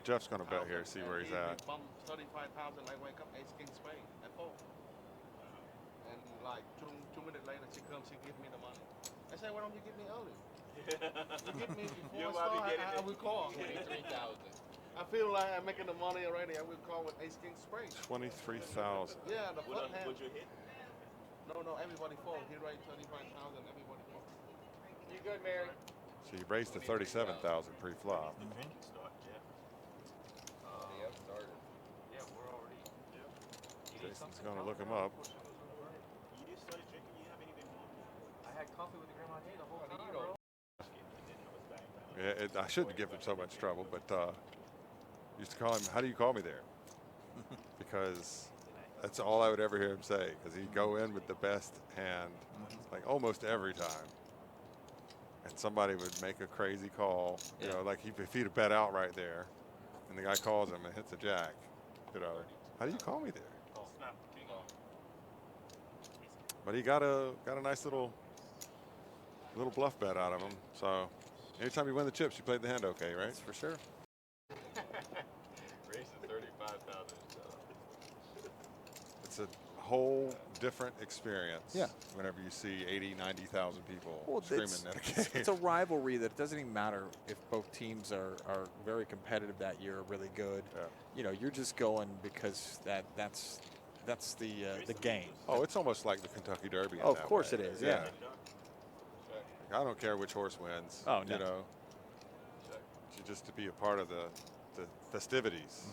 Jeff's going to bet here, see where he's at. 35,000. I wake up, ace king spade at 4. And like two minutes later, she comes, she give me the money. I say, why don't you give me early? You give me before I start, I will call. 23,000. I feel like I'm making the money already. I will call with ace king spade. 23,000. Yeah, the front hand. What's your hit? No, everybody falls. He raised 35,000. Everybody falls. You good, Mary? So you raised to 37,000 pre-flop. Start, Jeff. Yep, started. Yeah, we're already. Jason's going to look him up. You just started drinking. You haven't even. I had coffee with the Grandma Day the whole time, You bro. Yeah, I shouldn't give him so much trouble, but used to call him, how do you call me there? Because that's all I would ever hear him say, because he'd go in with the best hand, like almost every time. And somebody would make a crazy call, you know, like if he'd have bet out right there, and the guy calls him and hits a jack, you know, how do you call me there? But he got a nice little bluff bet out of him. So anytime you win the chips, you played the hand okay, right? That's for sure. Raising 35,000. It's a whole different experience. Yeah. Whenever you see 80, 90,000 people screaming at a game. It's a rivalry that it doesn't even matter if both teams are very competitive that year, really good. Yeah. You know, you're just going because that's the game. Oh, it's almost like the Kentucky Derby. Oh, of course it is. Yeah. I don't care which horse wins. Oh, no. You know, just to be a part of the festivities.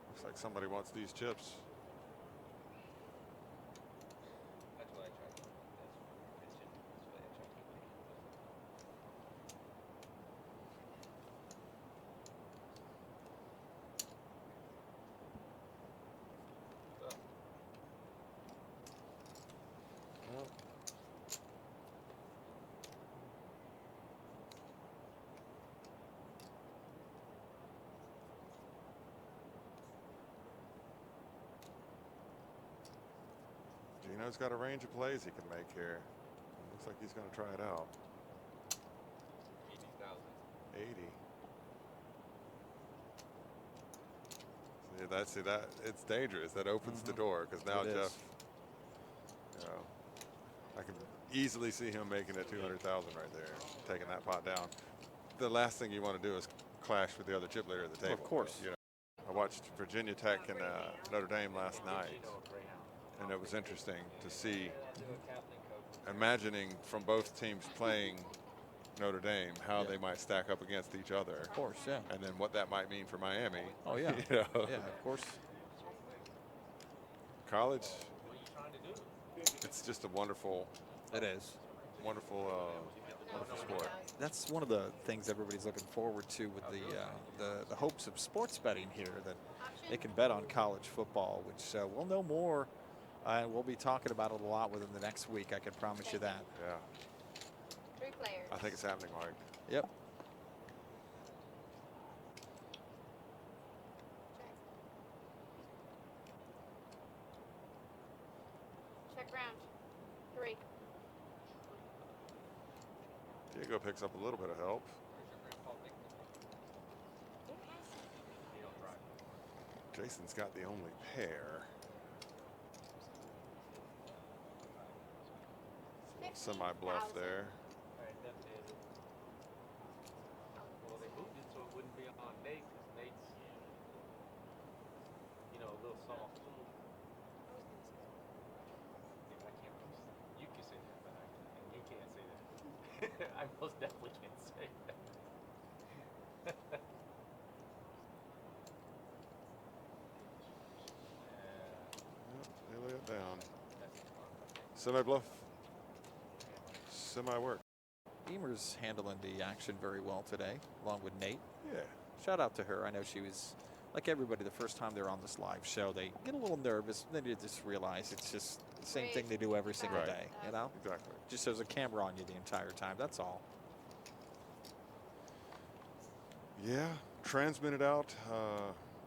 Looks like somebody wants these chips. That's what I tried. Gino's got a range of plays he can make here. Looks like he's going to try it out. 80,000. 80. See that it's dangerous. That opens the door because now Jeff, you know, I can easily see him making it 200,000 right there, taking that pot down. The last thing you want to do is clash with the other chip leader at the table. Of course. You know, I watched Virginia Tech and Notre Dame last night, and it was interesting to see, imagining from both teams playing Notre Dame, how they might stack up against each other. Of course, yeah. And then what that might mean for Miami. Oh, yeah. You know? Yeah, of course. College, it's just a wonderful, It is. wonderful sport. That's one of the things everybody's looking forward to with the hopes of sports betting here, that they can bet on college football, which we'll know more. And we'll be talking about it a lot within the next week. I can promise you that. Yeah. 3 players. I think it's happening, Mike. Yep. Check round. 3. Diego picks up a little bit of help. Jason's got the only pair. Semi-bluff there. Well, they moved it so it wouldn't be on Nate, because Nate's, you know, a little soft. Yeah, I can't really, you can say that, but and you can't say that. I most definitely can't say that. They lay it down. Semi-bluff. Semi-work. Emer's handling the action very well today, along with Nate. Yeah. Shout out to her. I know she was, like everybody, the first time they're on this live show, they get a little nervous. Then you just realize it's just The same thing they do every single Right. day, you know? Exactly. Just there's a camera on you the entire time. That's all. Yeah, transmitted out,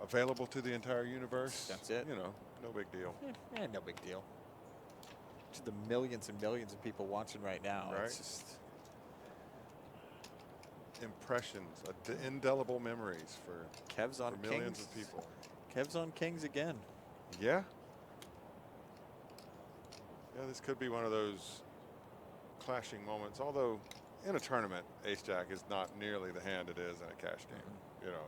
available to the entire universe. That's it. You know, no big deal. No big deal. To the millions and millions of people watching right now, Right. it's just Impressions, indelible memories for Kev's on millions Kings. of people. Kev's on Kings again. Yeah. Yeah, this could be one of those clashing moments. Although, in a tournament, Ace Jack is not nearly the hand it is in a cash game. You know,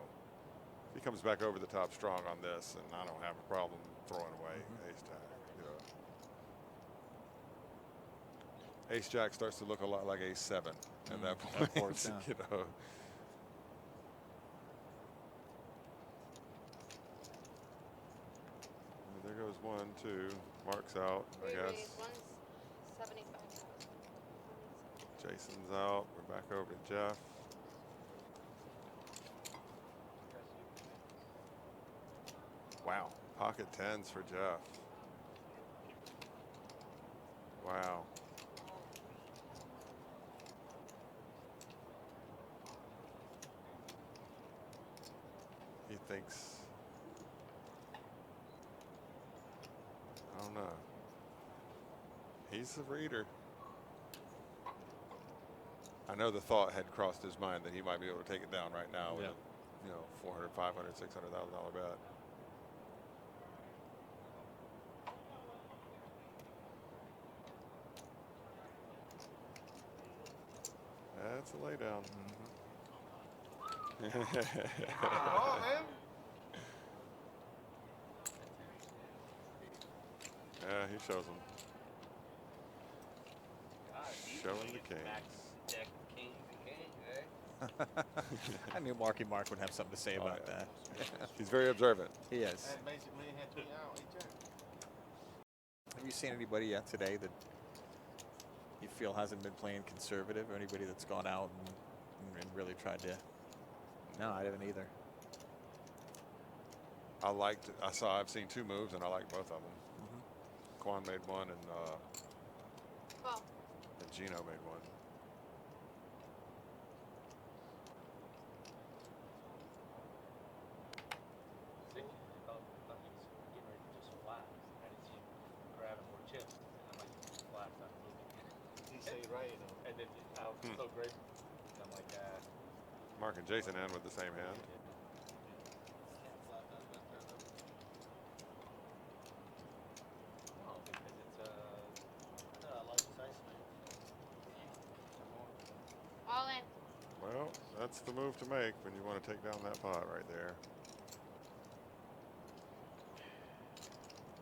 he comes back over the top strong on this, and I don't have a problem throwing away Ace Jack. You know, Ace Jack starts to look a lot like Ace 7 at that point. Of course, yeah. You know. There goes 1, 2. Mark's out, I Three guess. raise. One's 75,000. Jason's out. We're back over to Jeff. Wow. Pocket 10s for Jeff. Wow. He thinks, I don't know. He's a reader. I know the thought had crossed his mind that he might be able to take it down right now with Yeah. a, you know, $400,000, $500,000, $600,000 bet. That's a laydown. Oh, man. Yeah, he shows them. God, these Showing niggas the back kings. deck kings and kings, eh? I knew Marky Mark would have something to say Oh, about yeah. that. He's very observant. He is. And basically had 3 out, 8 jack. Have you seen anybody yet today that you feel hasn't been playing conservative, or anybody that's gone out and really tried to? No, I haven't either. I've seen 2 moves and I like both of them. Quan made one and Well, Gino made one. Sick. I thought he was getting ready to just flat. I didn't see him grabbing more chips. And I'm like, flat, not moving. He say right, you know. And then I was so grateful. And I'm like, Mark and Jason end with the same hand. no, because it's all in. Well, that's the move to make when you want to take down that pot right there.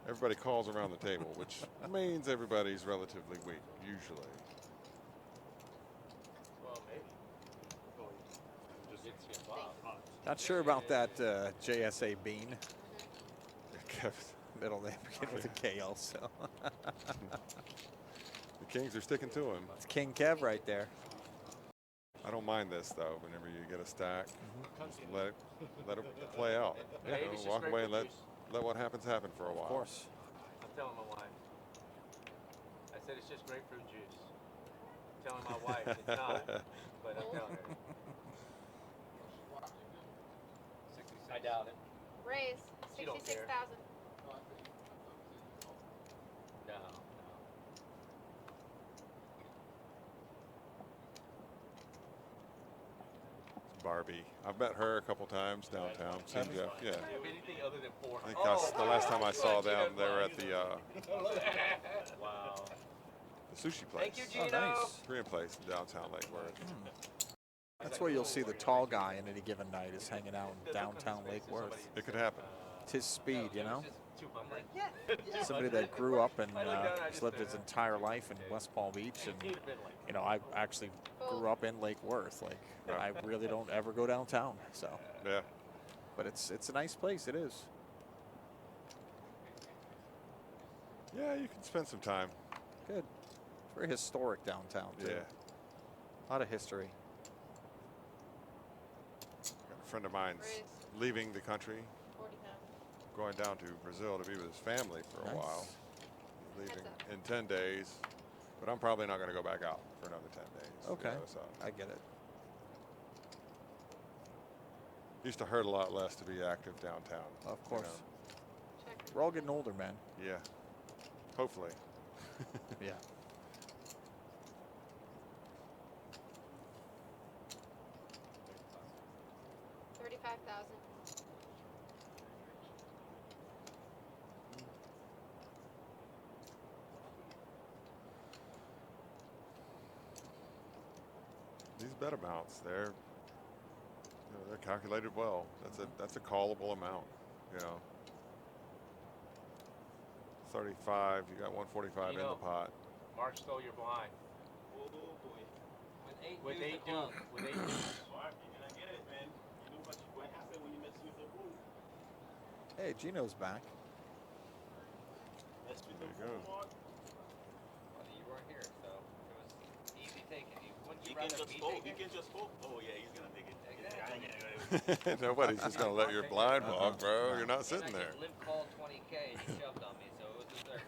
Everybody calls around the table, which means everybody's relatively weak, usually. well, maybe. Just it's your Bob. Not sure about that JSA Bean. Kev- Middle name begin with a K also. The Kings are sticking to him. It's King Kev right there. I don't mind this though. Whenever you get a stack, just let it play out. You Hey, know, it's just walk away and grapefruit let what happens happen for a while. Of course. I'm telling my wife. I said it's just grapefruit juice. I'm telling my wife it's not, but I'm telling her. I doubt it. Raise. She don't care. 66,000. No, no. Barbie. I've met her a couple times downtown. Seen Jeff. Yeah. If anything other than 400. I think that's the last time I saw them. They were at the Wow. sushi place. Thank you, Oh, Gino. nice. Korean place in downtown Lake Worth. That's where you'll see the tall guy in any given night is hanging out in downtown Lake Worth. It could happen. It's his speed, you know? 200. Somebody that grew up and has lived his entire life in West Palm Beach, and you know, I actually grew up in Lake Worth. Like, I really don't ever go downtown. So, Yeah. but it's a nice place. It is. Yeah, you can spend some time. Good. Very historic downtown too. Yeah. A lot of history. Got a friend of mine's Raise. leaving the country, 40,000. going down to Brazil to be with his family for a Nice. while. leaving Heads up. in 10 days, but I'm probably not going to go back out for another 10 days. Okay. So I get it. used to hurt a lot less to be active downtown. Of course. Check. We're all getting older, man. Yeah. Hopefully. Yeah. $35,000. These bet amounts, they're calculated well. That's a callable amount, 35, you got 145 in the pot. Mark stole your blind. Oh boy. With eight deuce. With eight deuce. Mark, you're gonna get it, man. You know what happened when you mess with the rule. Hey, Gino's back. Mess with There the you go. rule, Mark. Well, you weren't here, so it was easy taking. Wouldn't He you can rather just me fold. take He it? can just fold. Oh yeah, he's gonna take it. Exactly. Nobody's just going to let your blind walk, bro. You're not sitting And I there. just limp called 20K and he shoved on me, so it was deserved.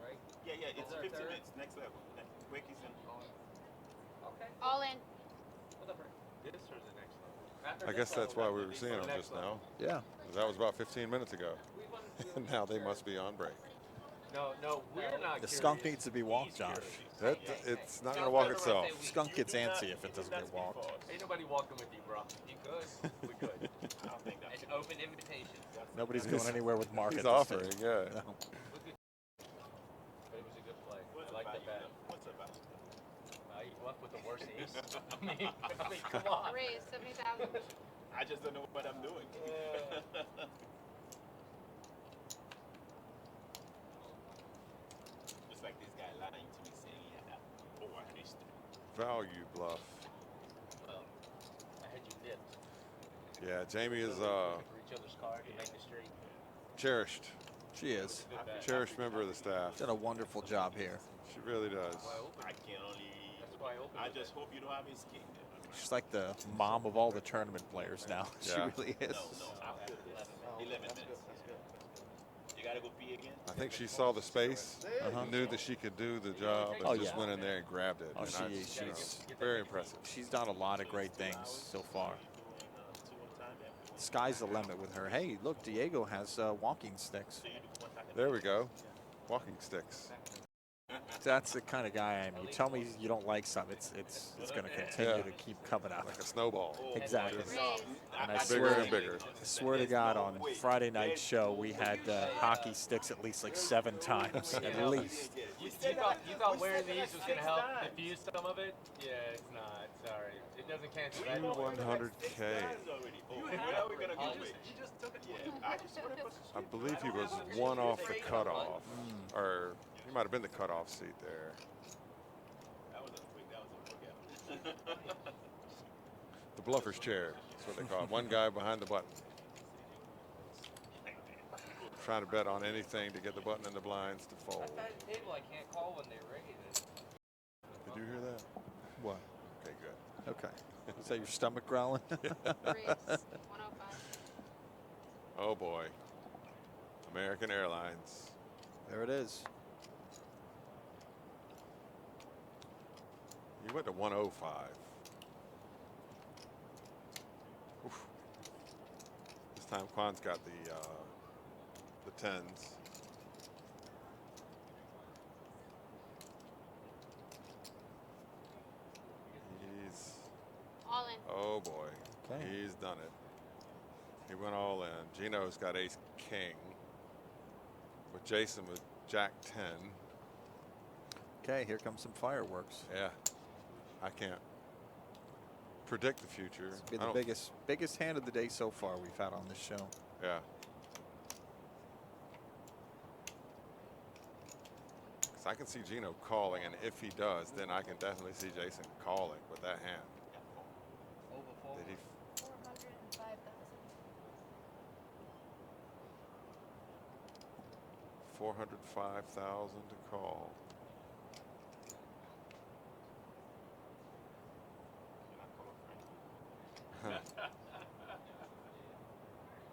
Right? Yeah, it's Is there a 15 third? minutes. Next level. Quick, he's in. Okay. All in. Whatever. This or the next level? After I this guess that's why level, we were seeing them next just level. now. Yeah. That was about 15 minutes ago. And now they must be on break. No, we're not The curious. skunk needs to be walked, He's Josh. curious. It's not going to walk itself. Skunk gets antsy if it doesn't get walked. Ain't nobody walking with you, bro. You could. We could. I don't think that's It's open invitation. Nobody's going anywhere with Mark He's at this offering, stage. yeah. No. But it was a good play. What's I like the bet. What's the value? You bluffed with the worst ace. I mean, come on. Raise 70,000. I just don't know what I'm doing. Just like this guy lying to me saying he had 400. Value bluff. Well, I had you dipped. Yeah, Jamie is For each other's card to make the street. cherished. She is. Good bet. Cherished member of the staff. Did a wonderful job here. She really does. I can only. That's why I opened I with just it. hope you don't have his king. She's like the mom of all the tournament players now. Yeah. She really is. No, after this. 11 minutes. You gotta go pee again? I think she saw the space, knew that she could do the job, and Oh, just yeah. went in there and grabbed it. Oh, And she's very impressive. she's done a lot of great things so far. Sky's the limit with her. Hey, look, Diego has walking sticks. There we go. Walking sticks. That's the kind of guy I am. You tell me you don't like something, it's going to continue Yeah. to keep coming up. Like a snowball. Exactly. Raise. And I Bigger swear, and bigger. I swear to God, on Friday night show, we had hockey sticks at least like 7 times, at least. You thought wearing these was going to help diffuse some of it? Yeah, it's not. Sorry. It doesn't cancel that. 100K. Where are we gonna go with? I believe he was one off the cutoff, or he might have been the cutoff seat there. That was a workout. The bluffer's chair. That's what they call it. One guy behind the button. Trying to bet on anything to get the button in the blinds to fold. At that table, I can't call when they're rated. Did you hear that? What? Okay, good. Okay. Is that your stomach growling? Raise. 105. Oh boy. American Airlines. There it is. You went to 105. Oof. This time Quan's got the tens. He's, All in. oh boy, Okay. he's done it. He went all in. Gino's got ace king. With Jason with jack 10. Okay, here comes some fireworks. Yeah, I can't predict the future. It's been I the don't- biggest hand of the day so far we've had on this show. Yeah. 'Cause I can see Gino calling, and if he does, then I can definitely see Jason calling with that hand. Overfold. Did he? 405,000. 405,000 to call.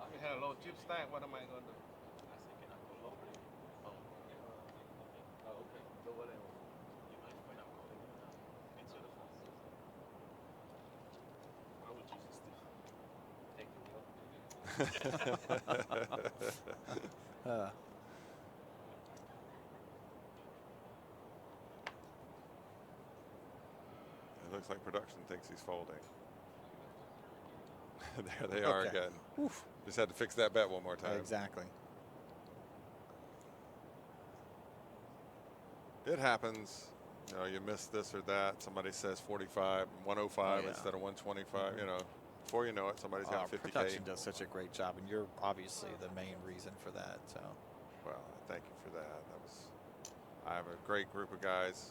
I had a little chip stack. What am I gonna do? It looks like production thinks he's folding. There they are Okay. again. Oof. Just had to fix that bet one more time. Exactly. It happens. You know, you miss this or that. Somebody says 45, 105 yeah. instead of 125. You know, before you know it, somebody's got 50K. Production does such a great job, and you're obviously the main reason for that. So. Well, thank you for that. I have a great group of guys.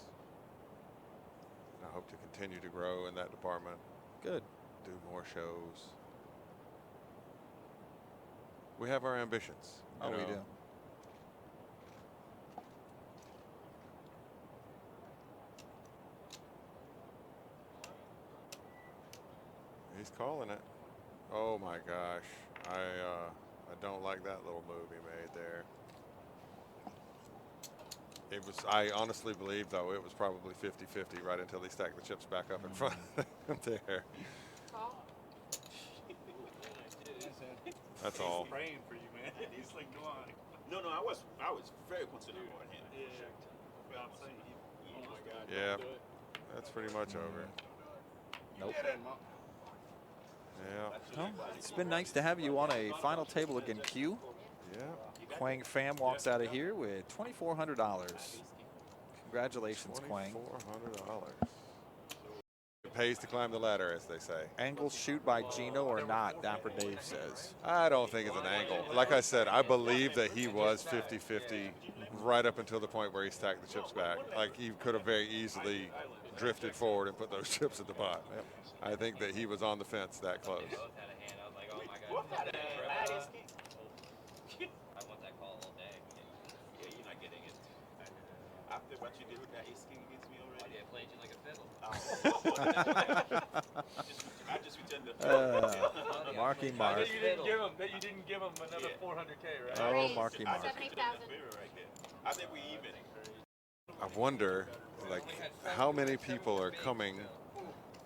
And I hope to continue to grow in that department. Good. Do more shows. We have our ambitions. Oh, we do. He's calling it. Oh my gosh. I don't like that little move he made there. It was, I honestly believe though, it was probably 50-50 right until he stacked the chips back up in front there. Call. That's all. Praying for you, man. He's like, no, No, I was very concerned about him. yeah. I'm saying, Oh my God. Yeah, that's pretty much over. Nope. Yeah. Well, it's been nice to have you on a final table again, Q. Yeah. Quang Pham walks out of here with $2,400. Congratulations, Quang. $2,400. It pays to climb the ladder, as they say. Angle shoot by Gino or not, Dapper Dave says. I don't think it's an angle. Like I said, I believe that he was 50-50 right up until the point where he stacked the chips back. Like he could have very easily drifted forward and put those chips at the pot. Yep. I think that he was on the fence that close. What kind of bad is he? I want that call all day. Yeah, you're not getting it. After what you did with that ace king against me already. I played you like a fiddle. I just returned the Marky I Mark. bet you didn't give him another 400K, right? Oh, Marky Mark. 70,000. right there. I think we even. I wonder, like, how many people are coming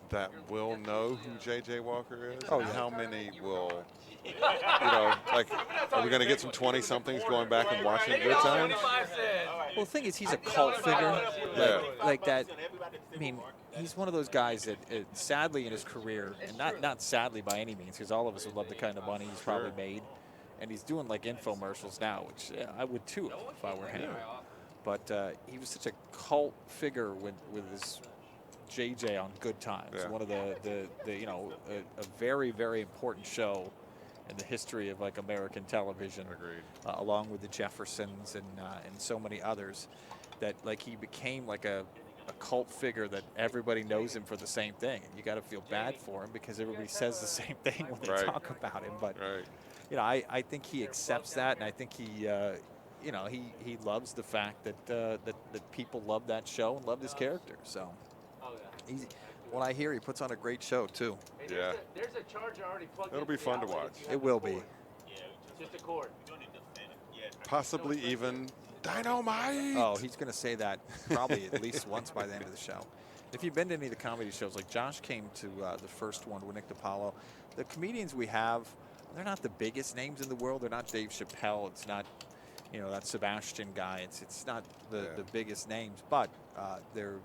that will know who J.J. Walker is? Oh, and yeah. how many will, you know, like, are we going to get some 20-somethings going back and watching Good Times? 25 cents. Well, the thing is, he's a cult figure. Yeah. Like that. I mean, he's one of those guys that, sadly, in his career, and not sadly by any means, because all of us would love the kind of money he's probably made, and he's doing like infomercials now, which I would too if I were him. But he was such a cult figure with his JJ on Good Times, Yeah. one of the you know a very, very important show in the history of like American television. Agreed. Along with the Jeffersons and so many others, that like he became like a cult figure that everybody knows him for the same thing, and you got to feel bad for him because everybody says the same thing when they Right. talk about him. But Right. you know, I think he accepts that, and I think he you know he loves the fact that that people love that show and loved his character. So Oh, yeah. when I hear he puts on a great show too. Hey, Yeah. There's a charger already plugged It'll into be the fun to outlet watch. if you have It the will cord. be. Yeah, Just a cord. we don't need the fan. Yeah. Possibly even Dynamite. Oh, he's going to say that probably at least once by the end of the show. If you've been to any of the comedy shows, like Josh came to the first one with Nick DiPaolo, the comedians we have, they're not the biggest names in the world. They're not Dave Chappelle. It's not, you know, that Sebastian guy. It's not the biggest names, but they're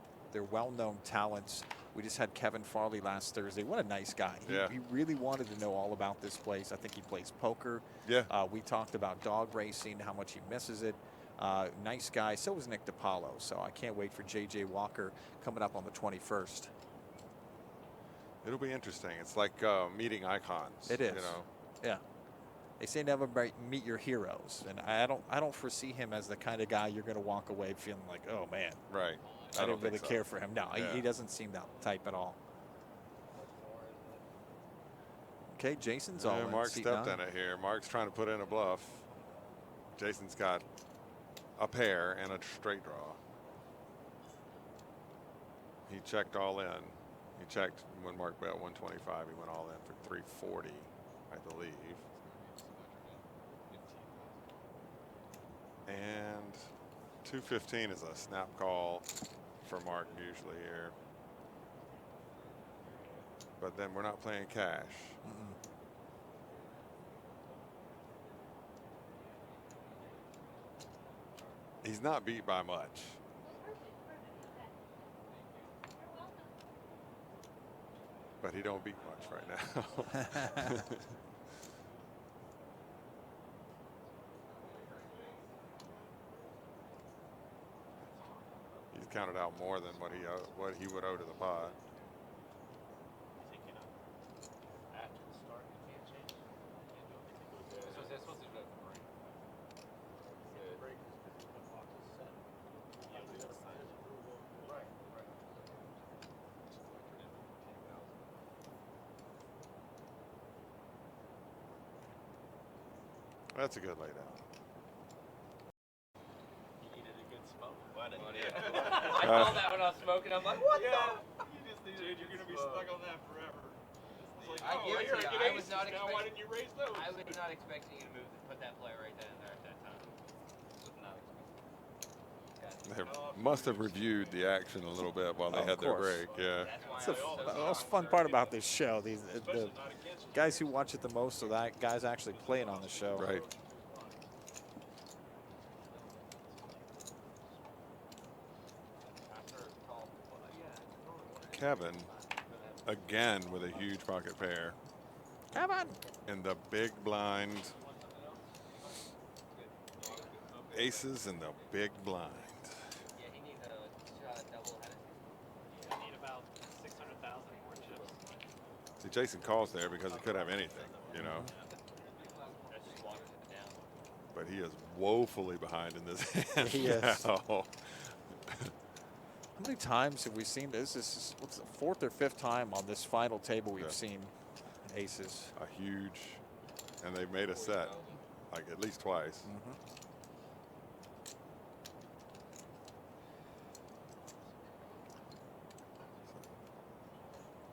well-known talents. We just had Kevin Farley last Thursday. What a nice guy. He really wanted to know all about this place. I think he plays poker. Yeah. We talked about dog racing, how much he misses it. Nice guy. So was Nick DiPaolo. So I can't wait for J.J. Walker coming up on the 21st. It'll be interesting. It's like meeting icons. It is. You know. Yeah. They say never meet your heroes, and I don't foresee him as the kind of guy you're going to walk away feeling like, oh man, Right. I don't don't really think so. care for him. No, Yeah. he doesn't seem that type at all. Okay, Jason's all Yeah, in. Mark seat stepped 9. in it here. Mark's trying to put in a bluff. Jason's got a pair and a straight draw. He checked all in. He checked when Mark bet 125. He went all in for 340, I believe. And 215 is a snap call for Mark usually here. But then we're not playing cash. He's not beat by much. But he don't beat much right now. He's counted out more than what he would owe to the pot. After the start, you can't change it. So they're supposed to do that for break. The break is because the clock is set. Yeah, we gotta sign it. Right, right. That's a good laydown. You needed a good smoke. I called that when I was smoking. I'm like, what the? You just dude, you're gonna be stuck on that forever. It's like, I give it you're to a you. good I was ace not now. Why expecting. didn't you raise those? I was not expecting you to put that play right then and there at that time. Was not expecting. They must have reviewed the action a little bit while they Of had their course. break. Yeah. That's why It's I the was so most shocked. fun part about this show. The Especially not against you. guys who watch it the most are that guys actually playing on the show. Right. Kevin, again with a huge pocket pair. Kevin. In the big blind. Aces in the big blind. Yeah, he needs a double headed. You need about 600,000 more chips. See, Jason calls there because he could have anything, you know. That just walks it down. But he is woefully behind in this hand. He is. now. How many times have we seen this? This is what's the fourth or fifth time on this final table we've Yeah. seen aces. A huge, and they've made a set like at least twice.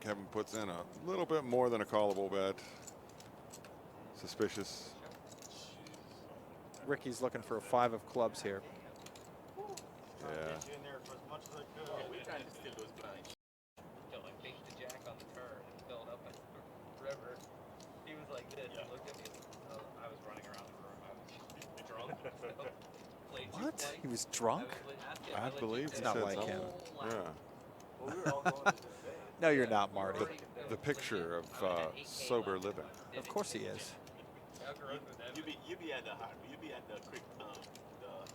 Kevin puts in a little bit more than a callable bet. Suspicious. Ricky's looking for a 5 of clubs here. Yeah. Get you in there for as much as I could. We're trying to steal those blinds. Till I baked the jack on the turn and filled up at the river. He was like this. He looked at me. I was running around the room. I was drunk. Played too What? late. He was I drunk? was asking, I let believe you he not said like so. him. Yeah. Well, we were all going to this day. No, you're not, Marty. The picture of sober living. Of course he is. You be at the creek, the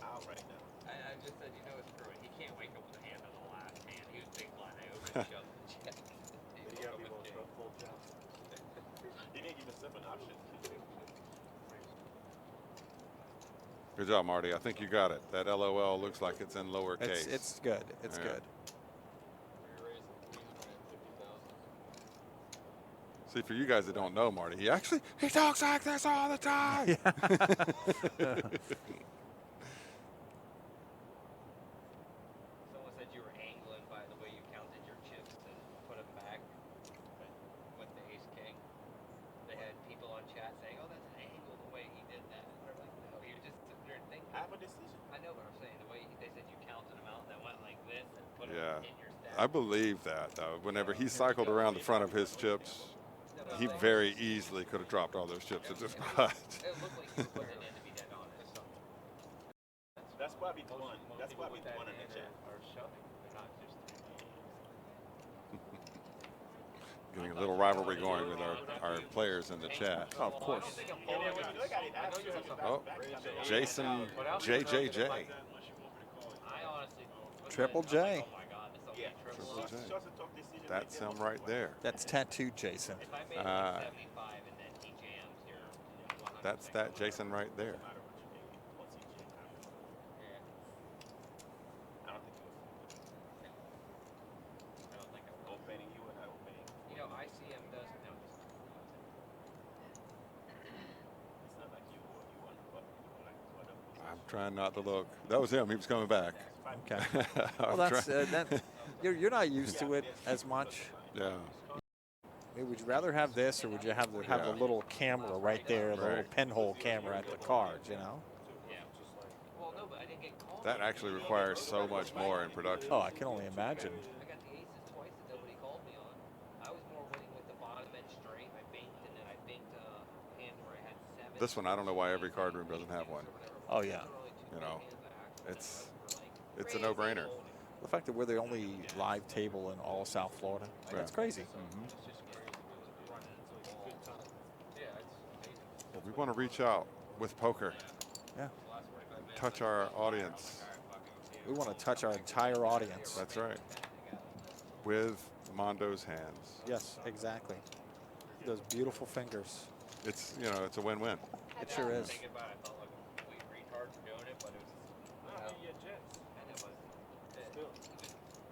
owl right now. I just said, you know, screw it. He can't wake up with a hand on the last hand. He was big blind. I opened shoved the check. You gotta be able to full jump. He didn't give himself an option. Good job, Marty. I think you got it. That LOL looks like it's in lowercase. It's good. It's Yeah. good. See, for you guys that don't know Marty, he talks like this all the time. Someone said you were angling by the way you counted your chips and put them back with the ace king. They had people on chat saying, "Oh, that's an angle the way he did that." And they're like, "No, you're just sitting there thinking." I have a decision. I know, but I'm saying the way they said you counted them out and then went like this and put Yeah. them in your stack. I believe that, though. Whenever he cycled around the front of his chips, he very easily could have dropped all those chips at this spot. It looked like you were putting it in to be dead honest. That's why we won. That's why we won in the chat. Are shoving. They're not just Getting a little rivalry going with our players in the chat. Oh, of course. Oh, Jason JJJ. I honestly. Triple J. Oh my God, this will Yeah. be triple. Triple J. That's him right there. That's tattooed Jason. If I made it Uh, like 75 and then he jams, you're 100%. That's that Jason right there. Yeah. I don't think it was I don't think I will. opening you and I opening. You know, ICM does. No, It's not like you won, but what I'm trying not to look. That was him. He was coming back. Okay. I'm Well, that's trying- that. You're not used to it as much. yeah. I mean, would you rather have this, or would you have the Yeah. little camera right there, the little Right. pinhole camera at the cards? You know. yeah. Well, no, but I didn't get called. That actually requires so much more in production. Oh, I can only imagine. I got the aces twice that nobody called me on. I was more winning with the bottom end straight. I banked and then I banked a hand where I had 7. This one, I don't know why every card room doesn't have one. Oh yeah. You know. It's a Crazy. no-brainer. The fact that we're the only live table in all South Florida, that's Yeah. crazy. Well, we want to reach out with poker, Yeah. touch our audience. We want to touch our entire audience. That's right. With Mondo's hands. Yes, exactly. Those beautiful fingers. It's, you know, it's a win-win. It sure is. Thinking about it, I felt like a complete retard for doing it, but it was. And it was.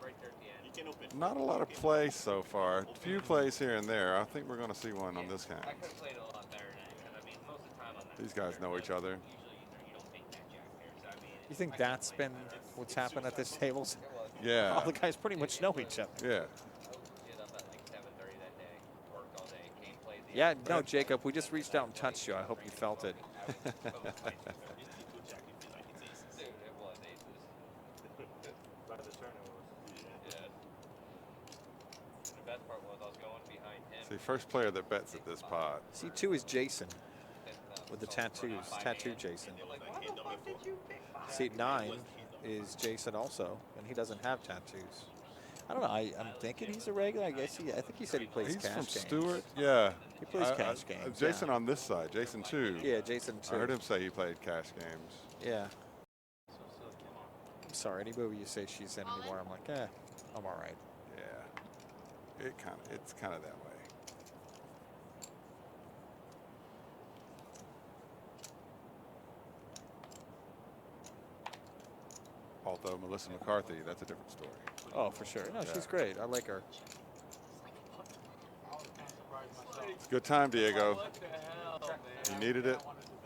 Right there at the end. You can open. Not a lot of play so far. A few plays here and there. I think we're going to see one on this hand. I could have played it a lot better than that, because I mean, most of the time on that. These guys know each other. Usually you don't think that jack there, so I mean. You think that's been what's happened at this table? Yeah. All the guys pretty much know each other. Yeah. Get up at like 7:30 that day, worked all day, came played the. Yeah, no, Jacob, we just reached out and touched you. I hope you felt it. Dude, it was aces. By the turn it was. Yeah. The best part was I was going behind him. See, first player that bets at this pot. C2 is Jason and, with the so tattoos. by Tattoo hand, Jason. they're like, why the fuck did you pick five? Seat 9 is Jason also, and he doesn't have tattoos. I don't know. I'm thinking he's a regular. I think he said he plays He's cash from games. Stewart. Yeah. He plays cash games. Jason yeah. on this side. Jason too. Yeah, Jason too. I heard him say he played cash games. Yeah. I'm sorry. Any movie you say she's in anymore, I'm like, I'm all right. Yeah. It's kind of that way. Although Melissa McCarthy, that's a different story. Oh, for sure. No, Yeah. she's great. I like her. It's a good time, Diego. You needed it.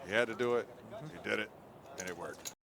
You had to do it. You did it, and it worked.